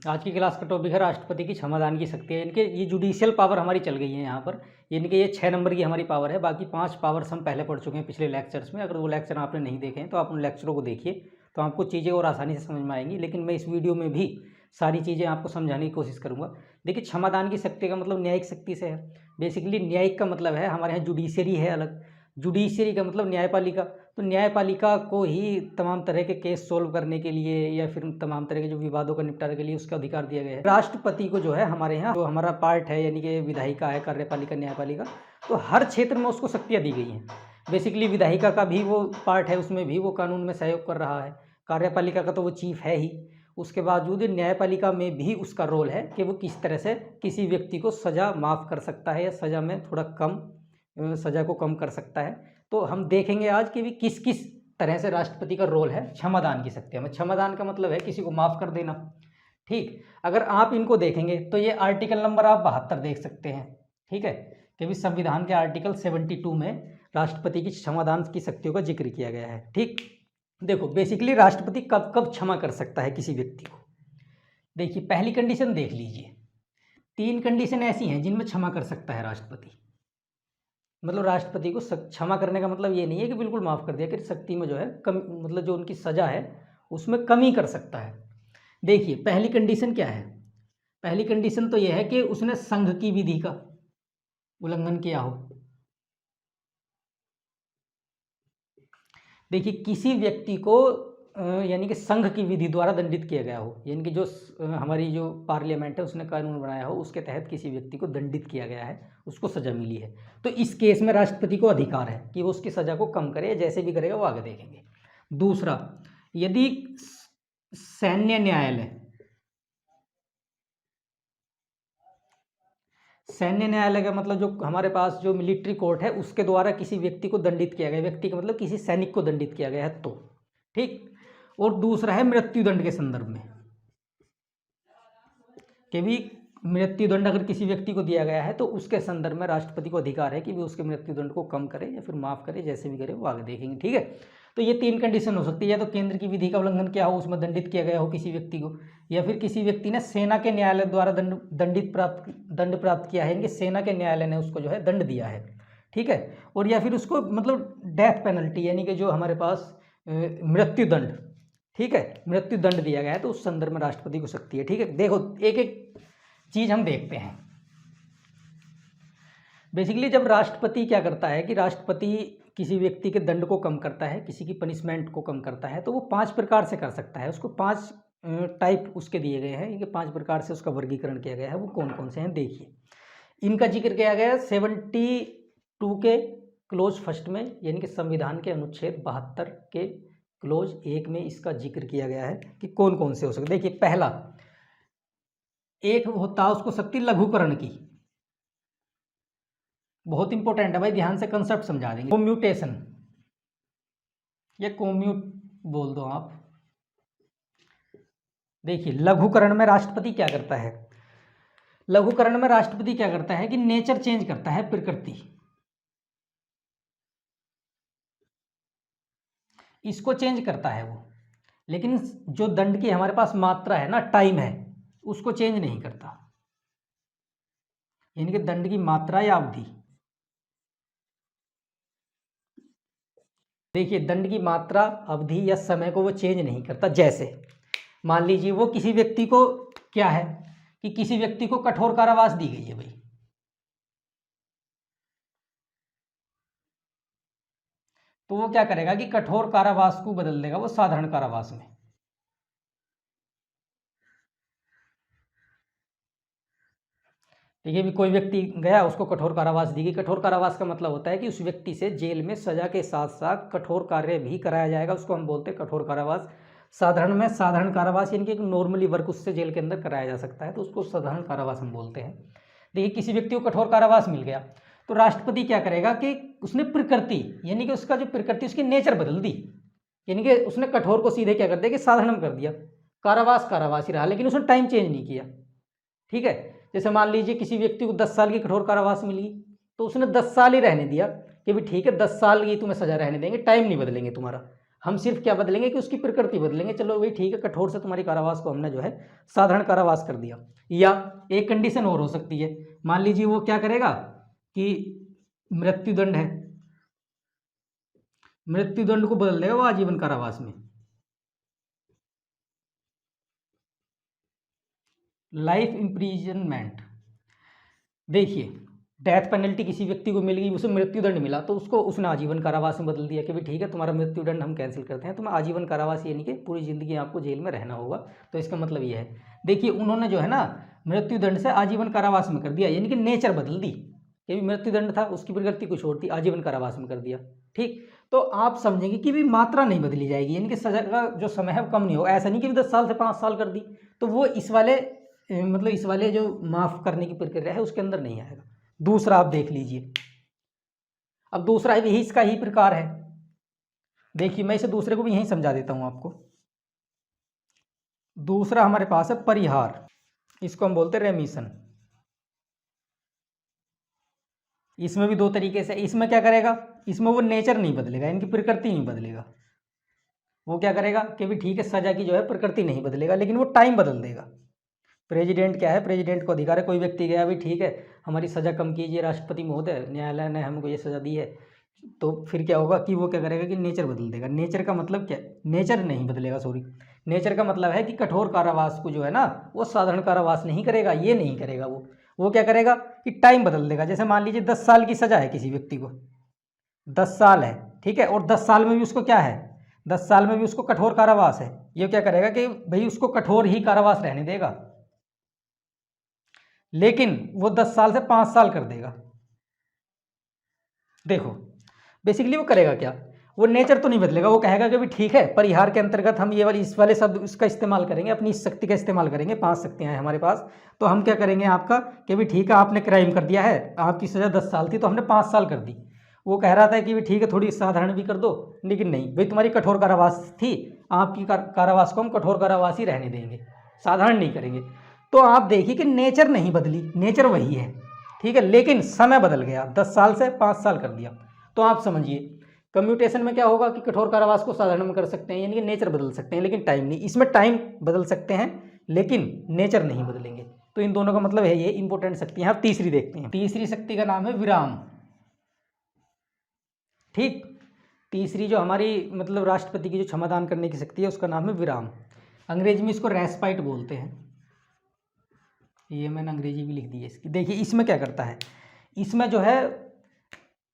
आज की क्लास का टॉपिक है राष्ट्रपति की क्षमादान की शक्ति है। इनके ये जुडिशियल पावर हमारी चल गई है यहाँ पर। इनके ये 6 नंबर की हमारी पावर है, बाकी 5 पावर्स हम पहले पढ़ चुके हैं पिछले लेक्चर्स में। अगर वो लेक्चर आपने नहीं देखे हैं तो आप उन लेक्चरों को देखिए, तो आपको चीज़ें और आसानी से समझ में आएंगी। लेकिन मैं इस वीडियो में भी सारी चीज़ें आपको समझाने की कोशिश करूँगा। देखिए, क्षमादान की शक्ति का मतलब न्यायिक शक्ति से है। बेसिकली न्यायिक का मतलब है, हमारे यहाँ जुडिशरी है अलग, जुडिशरी का मतलब न्यायपालिका। तो न्यायपालिका को ही तमाम तरह के केस सोल्व करने के लिए या फिर तमाम तरह के जो विवादों का निपटारे के लिए उसका अधिकार दिया गया है। राष्ट्रपति को जो है हमारे यहाँ जो हमारा पार्ट है, यानी कि विधायिका है, कार्यपालिका, न्यायपालिका, तो हर क्षेत्र में उसको शक्तियाँ दी गई हैं। बेसिकली विधायिका का भी वो पार्ट है, उसमें भी वो कानून में सहयोग कर रहा है। कार्यपालिका का तो वो चीफ है ही, उसके बावजूद न्यायपालिका में भी उसका रोल है कि वो किस तरह से किसी व्यक्ति को सज़ा माफ़ कर सकता है या सज़ा में थोड़ा कम सज़ा को कम कर सकता है। तो हम देखेंगे आज कि भी किस किस तरह से राष्ट्रपति का रोल है क्षमादान की शक्ति में। क्षमादान का मतलब है किसी को माफ़ कर देना। ठीक, अगर आप इनको देखेंगे तो ये आर्टिकल नंबर आप 72 देख सकते हैं। ठीक है, कि भी संविधान के आर्टिकल 72 में राष्ट्रपति की क्षमादान की शक्तियों का जिक्र किया गया है। ठीक, देखो बेसिकली राष्ट्रपति कब कब क्षमा कर सकता है किसी व्यक्ति को। देखिए, पहली कंडीशन देख लीजिए, 3 कंडीशन ऐसी हैं जिनमें क्षमा कर सकता है राष्ट्रपति। मतलब राष्ट्रपति को क्षमा करने का मतलब ये नहीं है कि बिल्कुल माफ़ कर दिया, कि शक्ति में जो है कम, मतलब जो उनकी सज़ा है उसमें कमी कर सकता है। देखिए, पहली कंडीशन क्या है? पहली कंडीशन तो यह है कि उसने संघ की विधि का उल्लंघन किया हो। देखिए, किसी व्यक्ति को यानी कि संघ की विधि द्वारा दंडित किया गया हो, यानी कि जो हमारी जो पार्लियामेंट है उसने कानून बनाया हो, उसके तहत किसी व्यक्ति को दंडित किया गया है, उसको सज़ा मिली है, तो इस केस में राष्ट्रपति को अधिकार है कि वो उसकी सज़ा को कम करे, जैसे भी करेगा वो आगे देखेंगे। दूसरा, यदि सैन्य न्यायालय, सैन्य न्यायालय का मतलब जो हमारे पास जो मिलिट्री कोर्ट है उसके द्वारा किसी व्यक्ति को दंडित किया गया, व्यक्ति का मतलब किसी सैनिक को दंडित किया गया है तो। ठीक, और दूसरा है मृत्युदंड के संदर्भ में, कि भी मृत्युदंड अगर किसी व्यक्ति को दिया गया है तो उसके संदर्भ में राष्ट्रपति को अधिकार है कि भी उसके मृत्युदंड को कम करे या फिर माफ़ करे, जैसे भी करे वो आगे देखेंगे। ठीक है, तो ये 3 कंडीशन हो सकती है, या तो केंद्र की विधि का उल्लंघन किया हो, उसमें दंडित किया गया हो किसी व्यक्ति को, या फिर किसी व्यक्ति ने सेना के न्यायालय द्वारा दंड प्राप्त किया है, यानी कि सेना के न्यायालय ने उसको जो है दंड दिया है। ठीक है, और या फिर उसको मतलब डेथ पेनल्टी, यानी कि जो हमारे पास मृत्युदंड, ठीक है, मृत्युदंड दिया गया है, तो उस संदर्भ में राष्ट्रपति को शक्ति है। ठीक है, देखो एक एक चीज़ हम देखते हैं। बेसिकली जब राष्ट्रपति क्या करता है कि राष्ट्रपति किसी व्यक्ति के दंड को कम करता है, किसी की पनिशमेंट को कम करता है, तो वो 5 प्रकार से कर सकता है। उसको 5 टाइप उसके दिए गए हैं, ये 5 प्रकार से उसका वर्गीकरण किया गया है। वो कौन कौन से हैं देखिए, इनका जिक्र किया गया है 72 के क्लोज फर्स्ट में, यानी कि संविधान के अनुच्छेद 72 के क्लोज 1 में इसका जिक्र किया गया है कि कौन कौन से हो सकते। देखिए, पहला एक होता है उसको शक्ति लघुकरण की, बहुत इंपॉर्टेंट है भाई, ध्यान से कंसेप्ट समझा देंगे। कोम्यूटेशन या कोम्यूट बोल दो आप। देखिए, लघुकरण में राष्ट्रपति क्या करता है, लघुकरण में राष्ट्रपति क्या करता है कि नेचर चेंज करता है, प्रकृति, इसको चेंज करता है वो, लेकिन जो दंड की हमारे पास मात्रा है ना, टाइम है, उसको चेंज नहीं करता, यानी कि दंड की मात्रा या अवधि। देखिए, दंड की मात्रा, अवधि या समय को वो चेंज नहीं करता। जैसे मान लीजिए वो किसी व्यक्ति को क्या है कि किसी व्यक्ति को कठोर कारावास दी गई है भाई, तो वो क्या करेगा कि कठोर कारावास को बदल देगा वो साधारण कारावास में। ठीक है, भी कोई व्यक्ति गया, उसको कठोर कारावास दी गई। कठोर कारावास का मतलब होता है कि उस व्यक्ति से जेल में सजा के साथ साथ कठोर कार्य भी कराया जाएगा, उसको हम बोलते हैं कठोर कारावास। साधारण में साधारण कारावास, यानी कि नॉर्मली वर्क उससे जेल के अंदर कराया जा सकता है, तो उसको साधारण कारावास हम बोलते हैं। देखिए, किसी व्यक्ति को कठोर कारावास मिल गया तो राष्ट्रपति क्या करेगा कि उसने प्रकृति, यानी कि उसका जो प्रकृति, उसकी नेचर बदल दी, यानी कि उसने कठोर को सीधे क्या कर दिया कि साधारण कर दिया, कारावास कारावास ही रहा, लेकिन उसने टाइम चेंज नहीं किया। ठीक है, जैसे मान लीजिए किसी व्यक्ति को 10 साल की कठोर कारावास मिली, तो उसने 10 साल ही रहने दिया कि भी ठीक है 10 साल की तुम्हें सजा रहने देंगे, टाइम नहीं बदलेंगे तुम्हारा। हम सिर्फ क्या बदलेंगे कि उसकी प्रकृति बदलेंगे। चलो भाई ठीक है, कठोर से तुम्हारी कारावास को हमने जो है साधारण कारावास कर दिया। या एक कंडीशन और हो सकती है, मान लीजिए वो क्या करेगा कि मृत्युदंड है, मृत्युदंड को बदल देगा वो आजीवन कारावास में। लाइफ इम्प्रिजनमेंट, देखिए डेथ पेनल्टी किसी व्यक्ति को मिल गई, उसे मृत्युदंड मिला, तो उसको उसने आजीवन कारावास में बदल दिया कि भाई ठीक है तुम्हारा मृत्युदंड हम कैंसिल करते हैं, तुम आजीवन कारावास, यानी कि पूरी जिंदगी आपको जेल में रहना होगा। तो इसका मतलब ये है, देखिए उन्होंने जो है ना मृत्युदंड से आजीवन कारावास में कर दिया, यानी कि नेचर बदल दी, कि भी मृत्युदंड था उसकी प्रकृति कुछ और थी, आजीवन कारावास में कर दिया। ठीक, तो आप समझेंगे कि भी मात्रा नहीं बदली जाएगी, यानी कि सजा का जो समय है वो कम नहीं होगा। ऐसा नहीं कि 10 साल से 5 साल कर दी, तो वो इस वाले मतलब इस वाले जो माफ़ करने की प्रक्रिया है उसके अंदर नहीं आएगा। दूसरा आप देख लीजिए, अब दूसरा भी इसका ही प्रकार है। देखिए मैं इसे दूसरे को भी यहीं समझा देता हूं आपको। दूसरा हमारे पास है परिहार, इसको हम बोलते हैं रेमिशन। इसमें भी दो तरीके से, इसमें क्या करेगा, इसमें वो नेचर नहीं बदलेगा, इनकी प्रकृति नहीं बदलेगा। वो क्या करेगा कि भी ठीक है सजा की जो है प्रकृति नहीं बदलेगा, लेकिन वो टाइम बदल देगा। प्रेसिडेंट क्या है, प्रेसिडेंट को अधिकार है, कोई व्यक्ति गया भी ठीक है हमारी सज़ा कम कीजिए राष्ट्रपति महोदय, न्यायालय ने हमको ये सज़ा दी है, तो फिर क्या होगा कि वो क्या करेगा कि नेचर बदल देगा। नेचर का मतलब क्या, नेचर नहीं बदलेगा, सॉरी, नेचर का मतलब है कि कठोर कारावास को जो है ना वो साधारण कारावास नहीं करेगा, ये नहीं करेगा। वो क्या करेगा कि टाइम बदल देगा। जैसे मान लीजिए 10 साल की सज़ा है किसी व्यक्ति को, 10 साल है ठीक है, और 10 साल में भी उसको क्या है, 10 साल में भी उसको कठोर कारावास है। ये क्या करेगा कि भाई उसको कठोर ही कारावास रहने देगा, लेकिन वो 10 साल से 5 साल कर देगा। देखो बेसिकली वो करेगा क्या, वो नेचर तो नहीं बदलेगा, वो कहेगा कि भी ठीक है परिहार के अंतर्गत हम ये वाली इस वाले शब्द उसका इस्तेमाल करेंगे, अपनी इस शक्ति का इस्तेमाल करेंगे। 5 शक्तियां हैं हमारे पास, तो हम क्या करेंगे आपका कि भी ठीक है आपने क्राइम कर दिया है, आपकी सज़ा 10 साल थी तो हमने 5 साल कर दी। वो कह रहा था कि भी ठीक है थोड़ी साधारण भी कर दो, लेकिन नहीं भाई तुम्हारी कठोर कारावास थी, आपकी कारावास को हम कठोर कारावास ही रहने देंगे, साधारण नहीं करेंगे। तो आप देखिए कि नेचर नहीं बदली, नेचर वही है ठीक है, लेकिन समय बदल गया, 10 साल से 5 साल कर दिया। तो आप समझिए कम्यूटेशन में क्या होगा कि कठोर कारावास को साधारण में कर सकते हैं, यानी कि नेचर बदल सकते हैं लेकिन टाइम नहीं। इसमें टाइम बदल सकते हैं लेकिन नेचर नहीं बदलेंगे। तो इन दोनों का मतलब है ये इंपॉर्टेंट शक्ति है। आप तीसरी देखते हैं, तीसरी शक्ति का नाम है विराम। ठीक, तीसरी जो हमारी मतलब राष्ट्रपति की जो क्षमादान करने की शक्ति है उसका नाम है विराम। अंग्रेजी में इसको रेस्पाइट बोलते हैं, ये मैंने अंग्रेजी भी लिख दी है इसकी। देखिए इसमें क्या करता है, इसमें जो है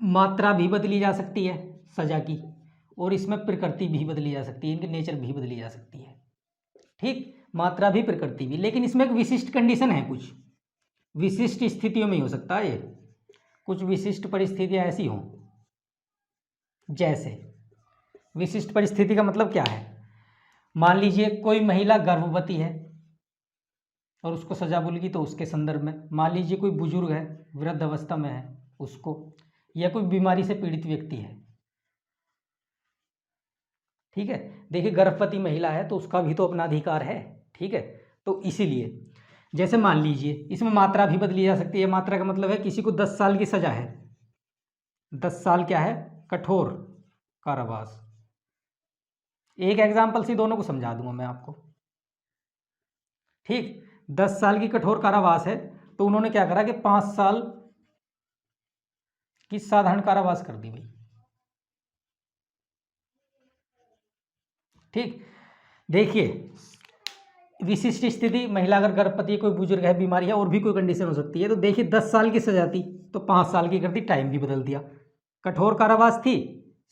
मात्रा भी बदली जा सकती है सजा की, और इसमें प्रकृति भी बदली जा सकती है, इनकी नेचर भी बदली जा सकती है। ठीक, मात्रा भी प्रकृति भी, लेकिन इसमें एक विशिष्ट कंडीशन है, कुछ विशिष्ट स्थितियों में ही हो सकता है ये, कुछ विशिष्ट परिस्थितियां ऐसी हों। जैसे विशिष्ट परिस्थिति का मतलब क्या है, मान लीजिए कोई महिला गर्भवती है और उसको सजा मिलेगी, तो उसके संदर्भ में मान लीजिए कोई बुजुर्ग है वृद्ध अवस्था में है उसको, या कोई बीमारी से पीड़ित व्यक्ति है। ठीक है, देखिए गर्भवती महिला है तो उसका भी तो अपना अधिकार है। ठीक है, तो इसीलिए जैसे मान लीजिए इसमें मात्रा भी बदली जा सकती है। मात्रा का मतलब है किसी को 10 साल की सजा है, 10 साल क्या है कठोर कारावास। एक एग्जाम्पल से दोनों को समझा दूंगा मैं आपको। ठीक, 10 साल की कठोर कारावास है तो उन्होंने क्या करा कि 5 साल की साधारण कारावास कर दी भाई। ठीक, देखिए विशिष्ट स्थिति, महिला अगर गर्भवती है, कोई बुजुर्ग है, बीमारी है, और भी कोई कंडीशन हो सकती है। तो देखिए 10 साल की सजा थी तो 5 साल की कर दी, टाइम भी बदल दिया। कठोर कारावास थी,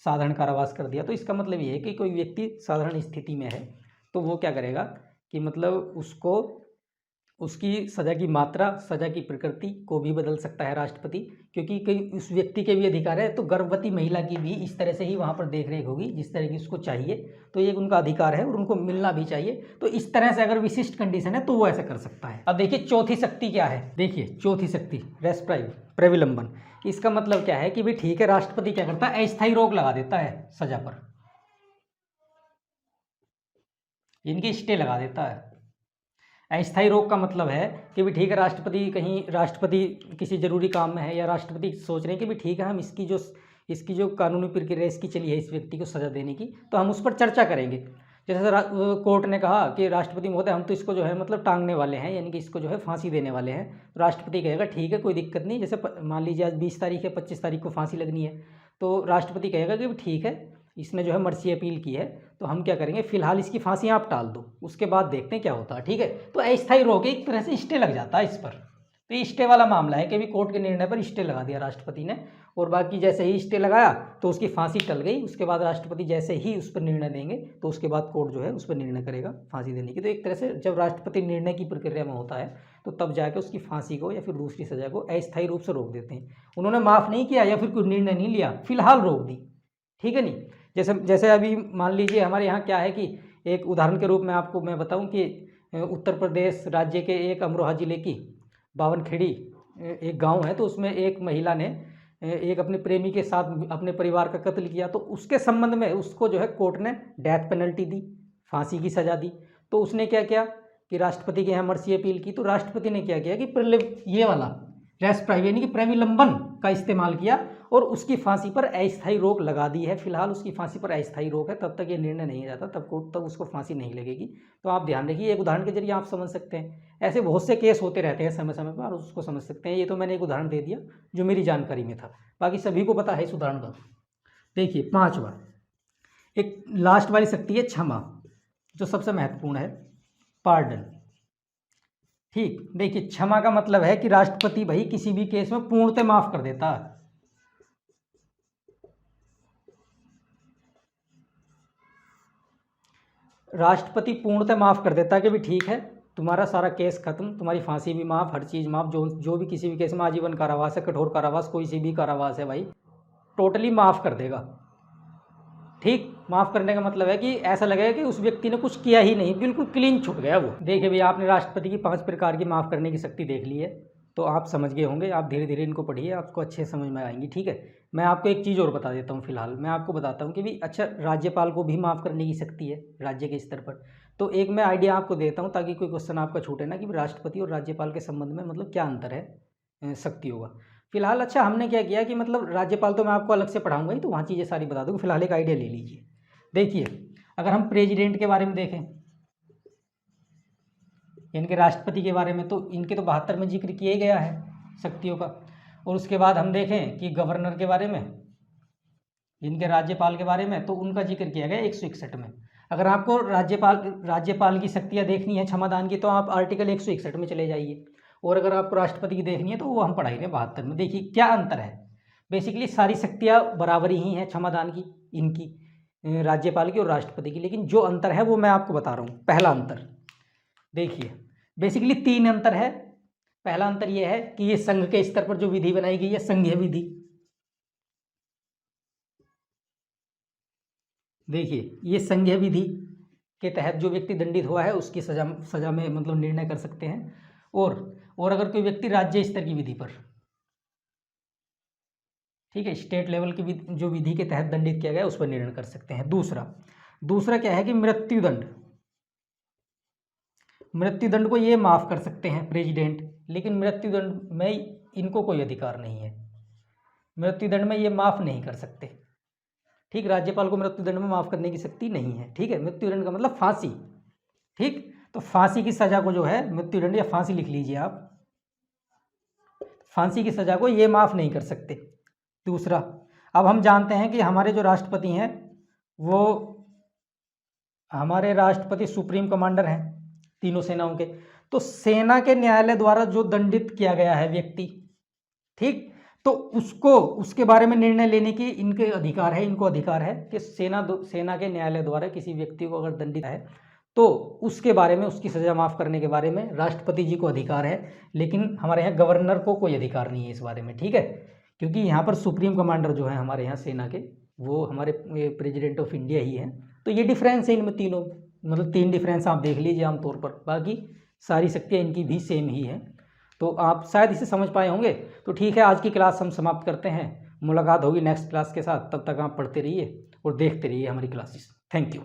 साधारण कारावास कर दिया। तो इसका मतलब ये है कि कोई व्यक्ति साधारण स्थिति में है तो वो क्या करेगा कि मतलब उसको उसकी सज़ा की मात्रा, सज़ा की प्रकृति को भी बदल सकता है राष्ट्रपति, क्योंकि कई उस व्यक्ति के भी अधिकार है। तो गर्भवती महिला की भी इस तरह से ही वहाँ पर देख रेख होगी जिस तरह की उसको चाहिए, तो ये उनका अधिकार है और उनको मिलना भी चाहिए। तो इस तरह से अगर विशिष्ट कंडीशन है तो वो ऐसा कर सकता है। अब देखिए चौथी शक्ति क्या है, देखिए चौथी शक्ति रेस्प्राइव प्रविलंबन। इसका मतलब क्या है कि भाई ठीक है राष्ट्रपति क्या करता है, अस्थायी रोक लगा देता है सजा पर, इनकी स्टे लगा देता है। अस्थायी रोक का मतलब है कि भी ठीक है राष्ट्रपति किसी जरूरी काम में है, या राष्ट्रपति सोच रहे हैं कि भी ठीक है हम इसकी जो इसकी जो कानूनी प्रक्रिया इसकी चली है इस व्यक्ति को सज़ा देने की, तो हम उस पर चर्चा करेंगे। जैसे कोर्ट ने कहा कि राष्ट्रपति महोदय हम तो इसको जो है मतलब टांगने वाले हैं, यानी कि इसको जो है फांसी देने वाले हैं। तो राष्ट्रपति कहेगा ठीक है कोई दिक्कत नहीं, जैसे मान लीजिए आज 20 तारीख है, 25 तारीख को फांसी लगनी है, तो राष्ट्रपति कहेगा कि ठीक है इसने जो है मर्सी अपील की है, तो हम क्या करेंगे फिलहाल इसकी फांसी आप टाल दो, उसके बाद देखते हैं क्या होता है। ठीक है, तो अस्थायी रोक एक तरह से स्टे लग जाता है इस पर। तो ये स्टे वाला मामला है कि अभी कोर्ट के निर्णय पर स्टे लगा दिया राष्ट्रपति ने, और बाकी जैसे ही स्टे लगाया तो उसकी फांसी टल गई। उसके बाद राष्ट्रपति जैसे ही उस पर निर्णय देंगे तो उसके बाद कोर्ट जो है उस पर निर्णय करेगा फांसी देने की। तो एक तरह से जब राष्ट्रपति निर्णय की प्रक्रिया में होता है तो तब जाके उसकी फांसी को या फिर दूसरी सजा को अस्थायी रूप से रोक देते हैं। उन्होंने माफ़ नहीं किया या फिर कोई निर्णय नहीं लिया, फिलहाल रोक दी। ठीक है नहीं, जैसे अभी मान लीजिए हमारे यहाँ क्या है कि एक उदाहरण के रूप में आपको मैं बताऊँ कि उत्तर प्रदेश राज्य के एक अमरोहा जिले की बावनखेड़ी एक गांव है, तो उसमें एक महिला ने एक अपने प्रेमी के साथ अपने परिवार का कत्ल किया, तो उसके संबंध में उसको जो है कोर्ट ने डेथ पेनल्टी दी, फांसी की सज़ा दी। तो उसने क्या किया कि राष्ट्रपति के यहाँ मर्सी अपील की, तो राष्ट्रपति ने क्या किया कि ये वाला रेस प्राइवे यानी कि प्रेविलंबन का इस्तेमाल किया और उसकी फांसी पर अस्थायी रोक लगा दी है। फिलहाल उसकी फांसी पर अस्थायी रोक है, तब तक ये निर्णय नहीं जाता तब उसको फांसी नहीं लगेगी। तो आप ध्यान रखिए, एक उदाहरण के जरिए आप समझ सकते हैं। ऐसे बहुत से केस होते रहते हैं समय समय पर और उसको समझ सकते हैं। ये तो मैंने एक उदाहरण दे दिया जो मेरी जानकारी में था, बाकी सभी को पता है इस उदाहरण का। देखिए 5वां, एक लास्ट वाली शक्ति है क्षमा, जो सबसे महत्वपूर्ण है, पार्डन। ठीक, देखिए क्षमा का मतलब है कि राष्ट्रपति भाई किसी भी केस में पूर्णतः माफ कर देता है। राष्ट्रपति पूर्णतः माफ कर देता है कि भी ठीक है तुम्हारा सारा केस खत्म, तुम्हारी फांसी भी माफ, हर चीज़ माफ, जो भी किसी भी केस में आजीवन कारावास है, कठोर कारावास, कोई सी भी कारावास है भाई, टोटली माफ़ कर देगा। ठीक, माफ़ करने का मतलब है कि ऐसा लगेगा कि उस व्यक्ति ने कुछ किया ही नहीं, बिल्कुल क्लीन छूट गया वो। देखिए भैया, आपने राष्ट्रपति की 5 प्रकार की माफ़ करने की शक्ति देख ली है, तो आप समझ गए होंगे। आप धीरे धीरे इनको पढ़िए, आपको अच्छे समझ में आएंगी। ठीक है, मैं आपको एक चीज़ और बता देता हूँ। फिलहाल मैं आपको बताता हूँ कि भी अच्छा, राज्यपाल को भी माफ़ करने की शक्ति है राज्य के स्तर पर। तो एक मैं आइडिया आपको देता हूँ ताकि कोई क्वेश्चन आपका छूटे ना कि राष्ट्रपति और राज्यपाल के संबंध में मतलब क्या अंतर है शक्तियों का। फिलहाल अच्छा, हमने क्या किया कि मतलब राज्यपाल तो मैं आपको अलग से पढ़ाऊंगा ही, तो वहाँ चीज़ें सारी बता दूँगा। फिलहाल एक आइडिया ले लीजिए। देखिए, अगर हम प्रेसिडेंट के बारे में देखें, इनके राष्ट्रपति के बारे में, तो इनके तो 72 में जिक्र किया ही गया है शक्तियों का। और उसके बाद हम देखें कि गवर्नर के बारे में, इनके राज्यपाल के बारे में, तो उनका जिक्र किया गया 161 में। अगर आपको राज्यपाल की शक्तियाँ देखनी है क्षमादान की, तो आप आर्टिकल 161 में चले जाइए। और अगर आपको राष्ट्रपति की देखनी है तो वो हम पढ़ाएंगे 72 में। देखिए क्या अंतर है, बेसिकली सारी शक्तियाँ बराबर ही हैं क्षमादान की, इनकी राज्यपाल की और राष्ट्रपति की, लेकिन जो अंतर है वो मैं आपको बता रहा हूँ। पहला अंतर देखिए, बेसिकली 3 अंतर है। पहला अंतर यह है कि ये संघ के स्तर पर जो विधि बनाई गई है संघीय विधि। देखिए, ये संघीय विधि के तहत जो व्यक्ति दंडित हुआ है उसकी सजा में मतलब निर्णय कर सकते हैं। और अगर कोई व्यक्ति राज्य स्तर की विधि पर, ठीक है, स्टेट लेवल की जो विधि के तहत दंडित किया गया उस पर निर्णय कर सकते हैं। दूसरा क्या है कि मृत्युदंड को ये माफ़ कर सकते हैं प्रेसिडेंट, लेकिन मृत्युदंड में इनको कोई अधिकार नहीं है, मृत्युदंड में ये माफ़ नहीं कर सकते। ठीक, राज्यपाल को मृत्युदंड में माफ़ करने की शक्ति नहीं है। ठीक है, मृत्युदंड का मतलब फांसी। ठीक, तो फांसी की सज़ा को जो है मृत्युदंड या फांसी लिख लीजिए आप, फांसी की सज़ा को ये माफ़ नहीं कर सकते। दूसरा, अब हम जानते हैं कि हमारे जो राष्ट्रपति हैं वो हमारे राष्ट्रपति सुप्रीम कमांडर हैं तीनों सेनाओं के। तो सेना के न्यायालय द्वारा जो दंडित किया गया है व्यक्ति, ठीक, तो उसके बारे में निर्णय लेने की इनको अधिकार है कि सेना के न्यायालय द्वारा किसी व्यक्ति को अगर दंडित है तो उसके बारे में, उसकी सज़ा माफ़ करने के बारे में राष्ट्रपति जी को अधिकार है, लेकिन हमारे यहाँ गवर्नर को कोई अधिकार नहीं है इस बारे में। ठीक है, क्योंकि यहाँ पर सुप्रीम कमांडर जो है हमारे यहाँ सेना के, वो हमारे प्रेसिडेंट ऑफ इंडिया ही हैं। तो ये डिफरेंस है इनमें तीनों, मतलब 3 डिफरेंस आप देख लीजिए आमतौर पर, बाकी सारी शक्तियाँ इनकी भी सेम ही हैं। तो आप शायद इसे समझ पाए होंगे। तो ठीक है, आज की क्लास हम समाप्त करते हैं, मुलाकात होगी नेक्स्ट क्लास के साथ। तब तक आप पढ़ते रहिए और देखते रहिए हमारी क्लासेस। Thank you.